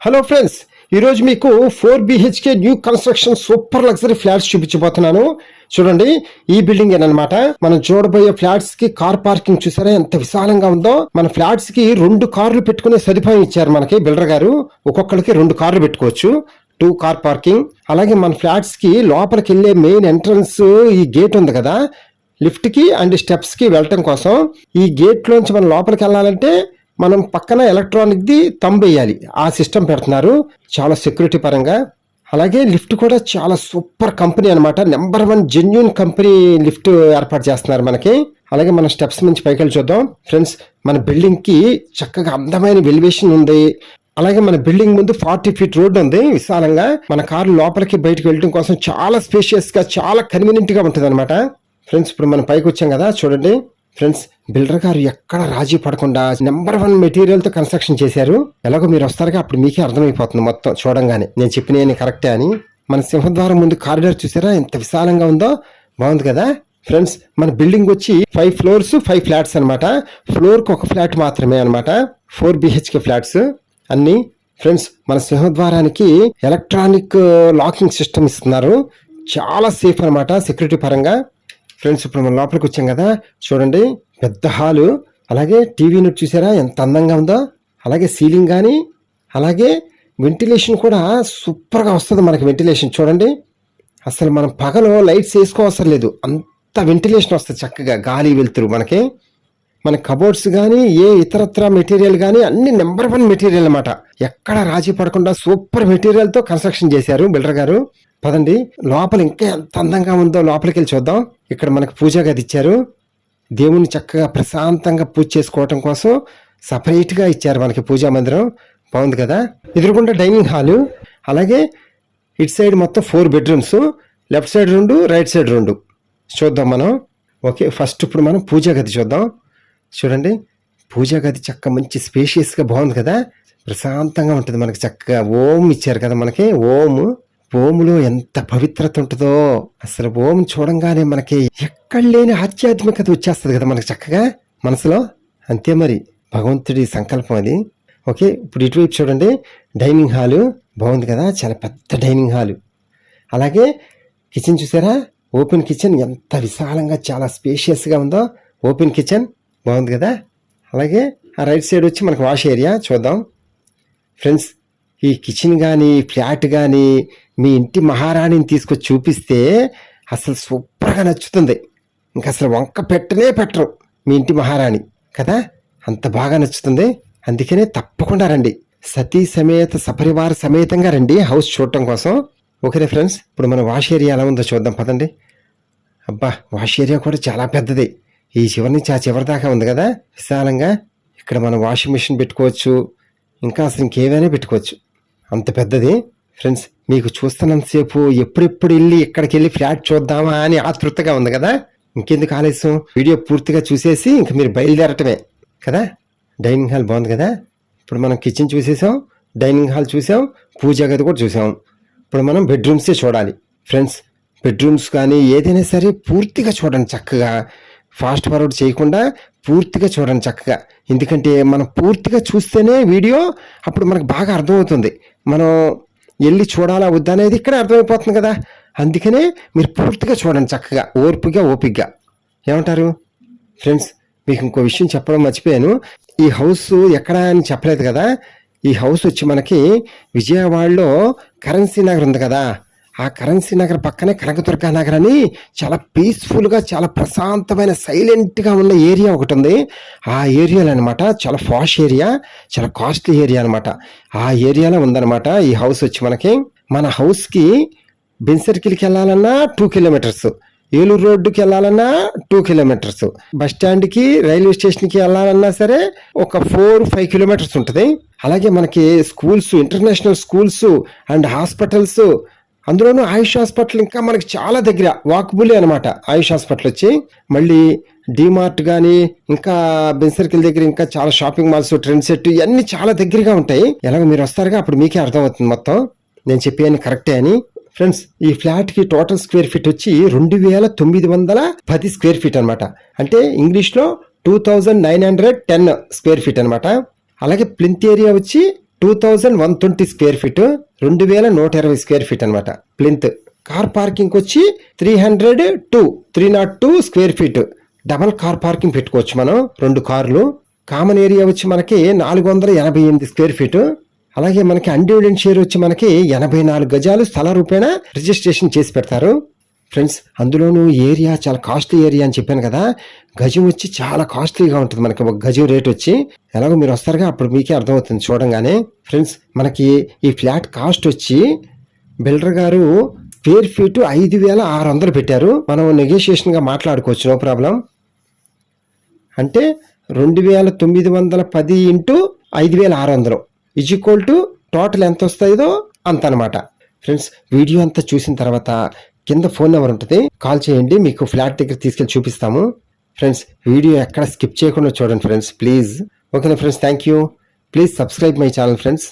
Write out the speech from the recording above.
Hello friends, ఈరోజు మీకు 4BHK new construction super luxury flats చూపించబోతున్నాను. చూడండి, ఈ బిల్డింగ్ ఏనమాట. మనం చూడబోయే ఫ్లాట్స్ కి కార్ పార్కింగ్ చూసారా ఎంత విశాలంగా ఉందో. మన ఫ్లాట్స్ కి 2 కార్లు పెట్టుకునే సదుపాయం ఇచ్చారు మనకి బిల్డర్ గారు. ఒక్కొక్కరికి 2 కార్లు పెట్టుకోవచ్చు, 2 కార్ పార్కింగ్. అలాగే మన ఫ్లాట్స్ కి లోపలికి వెళ్లే మెయిన్ ఎంట్రన్స్ ఈ గేట్ ఉంది కదా, లిఫ్ట్ కి అండ్ స్టెప్స్ కి వెళ్ళటం కోసం. ఈ గేట్ లోంచి మనం లోపలికి వెళ్ళాలంటే మనం పక్కన ఎలక్ట్రానిక్ ది థంబ్ వేయాలి. ఆ సిస్టమ్ పెడుతున్నారు చాలా సెక్యూరిటీ పరంగా. అలాగే లిఫ్ట్ కూడా చాలా సూపర్ కంపెనీ అనమాట. నెంబర్ 1 జెన్యూన్ కంపెనీ లిఫ్ట్ ఏర్పాటు చేస్తున్నారు మనకి. అలాగే మన స్టెప్స్ నుంచి పైకి వెళ్ళి చూద్దాం ఫ్రెండ్స్. మన బిల్డింగ్ కి చక్కగా అందమైన వెలివేషన్ ఉంది. అలాగే మన బిల్డింగ్ ముందు 40 ఫీట్ రోడ్ ఉంది విశాలంగా. మన కారు లోపలికి బయటకు వెళ్ళడం కోసం చాలా స్పేషియస్ గా, చాలా కన్వీనియంట్ గా ఉంటుంది అనమాట. ఫ్రెండ్స్, ఇప్పుడు మనం పైకి వచ్చాం కదా, చూడండి ఫ్రెండ్స్, బిల్డర్ గారు ఎక్కడ రాజీ పడకుండా నెంబర్ 1 మెటీరియల్ తో కన్స్ట్రక్షన్ చేశారు. ఎలాగో మీరు వస్తారుగా, అప్పుడు మీకే అర్థమైపోతుంది మొత్తం చూడంగానే నేను చెప్పిన కరెక్టే అని. మన సింహద్వారం ముందు కారిడార్ చూసారా ఎంత విశాలంగా ఉందో, బాగుంది కదా ఫ్రెండ్స్. మన బిల్డింగ్ వచ్చి 5 ఫ్లోర్స్ 5 ఫ్లాట్స్ అనమాట. ఫ్లోర్ కి 1 ఫ్లాట్ మాత్రమే అనమాట. 4BHK ఫ్లాట్స్ అన్ని. ఫ్రెండ్స్, మన సింహద్వారానికి ఎలక్ట్రానిక్ లాకింగ్ సిస్టమ్ ఇస్తున్నారు. చాలా సేఫ్ అనమాట సెక్యూరిటీ పరంగా. ఫ్రెండ్స్, ఇప్పుడు మనం లోపలికి వచ్చాం కదా, చూడండి పెద్ద హాలు. అలాగే టీవీ యూనిట్ చూసారా ఎంత అందంగా ఉందో. అలాగే సీలింగ్ కానీ, అలాగే వెంటిలేషన్ కూడా సూపర్గా వస్తుంది మనకి. వెంటిలేషన్ చూడండి, అసలు మనం పగలు లైట్స్ వేసుకోవసరం లేదు, అంత వెంటిలేషన్ వస్తుంది చక్కగా, గాలి వెళ్తురు మనకి. మన కబోర్డ్స్ కానీ, ఏ ఇతరత్ర మెటీరియల్ కానీ అన్ని నెంబర్ 1 మెటీరియల్ అనమాట. ఎక్కడ రాజీ పడకుండా సూపర్ మెటీరియల్ తో కన్స్ట్రక్షన్ చేశారు బిల్డర్ గారు. పదండి, లోపల ఇంకా ఎంత అందంగా ఉందో లోపలికి వెళ్ళి చూద్దాం. ఇక్కడ మనకు పూజా గది ఇచ్చారు. దేవుని చక్కగా ప్రశాంతంగా పూజ చేసుకోవటం కోసం సపరేట్ గా ఇచ్చారు మనకి పూజా మందిరం. బాగుంది కదా. ఎదురుకుండా డైనింగ్ హాలు. అలాగే ఇటు సైడ్ మొత్తం 4 bedrooms, left side 2, right side 2 చూద్దాం మనం. ఓకే, ఫస్ట్ ఇప్పుడు మనం పూజా గది చూద్దాం. చూడండి, పూజా గది చక్కగా మంచి స్పేషియస్ గా బాగుంది కదా, ప్రశాంతంగా ఉంటుంది మనకి. చక్కగా ఓం ఇచ్చారు కదా మనకి. ఓములో ఎంత పవిత్రత ఉంటుందో అసలు. ఓం చూడంగానే మనకి ఎక్కడ లేని ఆధ్యాత్మికత వచ్చేస్తుంది కదా మనకి చక్కగా మనసులో. అంతే మరి, భగవంతుడి సంకల్పం అది. ఓకే, ఇప్పుడు ఇటువైపు చూడండి, డైనింగ్ హాలు బాగుంది కదా, చాలా పెద్ద డైనింగ్ హాలు. అలాగే కిచెన్ చూసారా, ఓపెన్ కిచెన్ ఎంత విశాలంగా చాలా స్పేషియస్గా ఉందో. ఓపెన్ కిచెన్ బాగుంది కదా. అలాగే ఆ రైట్ సైడ్ వచ్చి మనకు వాష్ ఏరియా చూద్దాం. ఫ్రెండ్స్, ఈ కిచెన్ కానీ, ఫ్లాట్ కానీ మీ ఇంటి మహారాణిని తీసుకొచ్చి చూపిస్తే అసలు సూపర్గా నచ్చుతుంది. ఇంకా అసలు వంక పెట్టరు మీ ఇంటి మహారాణి కదా, అంత బాగా నచ్చుతుంది. అందుకనే తప్పకుండా రండి, సతీ సమేత సపరివార సమేతంగా రండి హౌస్ చూడటం కోసం. ఓకేనే ఫ్రెండ్స్, ఇప్పుడు మన వాష్ ఏరియా ఎలా ఉందో చూద్దాం పదండి. అబ్బా, వాష్ ఏరియా కూడా చాలా పెద్దది. ఈ చివరి నుంచి ఆ చివరి దాకా ఉంది కదా విశాలంగా. ఇక్కడ మనం వాషింగ్ మిషన్ పెట్టుకోవచ్చు, ఇంకా అసలు ఇంకేమైనా పెట్టుకోవచ్చు, అంత పెద్దది. ఫ్రెండ్స్, మీకు చూస్తున్నంతసేపు ఎప్పుడెప్పుడు వెళ్ళి ఇక్కడికి వెళ్ళి ఫ్లాట్ చూద్దామా అని ఆతృతగా ఉంది కదా. ఇంకెందుకు ఆలస్యం, వీడియో పూర్తిగా చూసేసి ఇంక మీరు బయలుదేరటమే కదా. డైనింగ్ హాల్ బాగుంది కదా. ఇప్పుడు మనం కిచెన్ చూసేసాం, డైనింగ్ హాల్ చూసాం, పూజా గది కూడా చూసాం. ఇప్పుడు మనం బెడ్రూమ్సే చూడాలి ఫ్రెండ్స్. బెడ్రూమ్స్ కానీ ఏదైనా సరే పూర్తిగా చూడండి చక్కగా, ఫాస్ట్ ఫార్వర్డ్ చేయకుండా పూర్తిగా చూడండి చక్కగా. ఎందుకంటే మనం పూర్తిగా చూస్తేనే వీడియో అప్పుడు మనకు బాగా అర్థమవుతుంది. మనం వెళ్ళి చూడాలా వద్దా అనేది ఇక్కడ అర్థమైపోతుంది కదా. అందుకనే మీరు పూర్తిగా చూడండి చక్కగా, ఓపిగ్గా. ఏమంటారు ఫ్రెండ్స్? మీకు ఇంకో విషయం చెప్పడం మర్చిపోయాను. ఈ హౌస్ ఎక్కడ అని చెప్పలేదు కదా. ఈ హౌస్ వచ్చి మనకి విజయవాడలో కరెన్సీ నగర్ ఉంది కదా, ఆ కరెన్సీ నగర్ పక్కనే కనకదుర్గా నగర్ అని చాలా పీస్ఫుల్గా, చాలా ప్రశాంతమైన సైలెంట్గా ఉన్న ఏరియా ఒకటి ఉంది. ఆ ఏరియాలో అనమాట చాలా పాష్ ఏరియా, చాలా కాస్ట్లీ ఏరియా అనమాట. ఆ ఏరియాలో ఉందన్నమాట ఈ హౌస్ వచ్చి మనకి. మన హౌస్కి బెన్ సర్కిల్కి వెళ్ళాలన్నా 2 కిలోమీటర్స్, ఏలూరు రోడ్డుకి వెళ్ళాలన్నా 2 కిలోమీటర్స్, బస్ స్టాండ్కి, రైల్వే స్టేషన్కి వెళ్ళాలన్నా సరే ఒక 4-5 కిలోమీటర్స్ ఉంటుంది. అలాగే మనకి schools, international schools and hospitals, అందులోనూ ఆయుష్ హాస్పిటల్ ఇంకా మనకి చాలా దగ్గర, వాకబుల్ అనమాట ఆయుష్ హాస్పిటల్ వచ్చి. మళ్ళీ డిమార్ట్ కానీ, ఇంకా బెన్ సర్కిల్ దగ్గర ఇంకా చాలా షాపింగ్ మాల్స్, ట్రెండ్ సెట్ ఇవన్నీ చాలా దగ్గరగా ఉంటాయి. ఎలాగో మీరు వస్తారుగా, అప్పుడు మీకే అర్థమవుతుంది మొత్తం నేను చెప్పాను కరెక్టే అని. ఫ్రెండ్స్, ఈ ఫ్లాట్ కి టోటల్ స్క్వేర్ ఫీట్ వచ్చి 2910 స్క్వేర్ ఫీట్ అనమాట. అంటే ఇంగ్లీష్ లో 2910 స్క్వేర్ ఫీట్ అనమాట. అలాగే ప్లింత్ ఏరియా వచ్చి 2120 స్క్వేర్ ఫీట్, 2120 స్క్వేర్ ఫీట్ అనమాట. ప్లింత్ కార్ పార్కింగ్ వచ్చి 302 square feet. Double car parking పెట్టుకోవచ్చు మనం, 2 కార్లు. కామన్ ఏరియా వచ్చి మనకి 488 స్క్వేర్ ఫీట్. అలాగే మనకి అన్డివిడెంట్ షేర్ వచ్చి మనకి 84 గజాలు స్థల రూపేణా రిజిస్ట్రేషన్ చేసి పెడతారు ఫ్రెండ్స్. అందులోనూ ఏరియా చాలా కాస్ట్లీ ఏరియా అని చెప్పాను కదా, గజం వచ్చి చాలా కాస్ట్లీగా ఉంటుంది మనకి. ఒక గజం రేట్ వచ్చి ఎలాగో మీరు వస్తారుగా, అప్పుడు మీకే అర్థమవుతుంది చూడంగానే. ఫ్రెండ్స్ మనకి ఈ ఫ్లాట్ కాస్ట్ వచ్చి బిల్డర్ గారు స్క్వేర్ ఫీట్ 5,600 పెట్టారు. మనం నెగోషియేషన్గా మాట్లాడుకోవచ్చు, నో ప్రాబ్లం. అంటే 2,910 ఇంటూ 5,600 ఈక్వల్ టు టోటల్ ఎంత వస్తుందో అంత అనమాట. ఫ్రెండ్స్ వీడియో అంతా చూసిన తర్వాత కింద ఫోన్ నెంబర్ ఉంటుంది, కాల్ చేయండి, మీకు ఫ్లాట్ దగ్గర తీసుకెళ్ళి చూపిస్తాము. ఫ్రెండ్స్ వీడియో ఎక్కడ స్కిప్ చేయకుండా చూడండి ఫ్రెండ్స్ ప్లీజ్. ఓకేనా friends, thank you. Please subscribe my channel friends.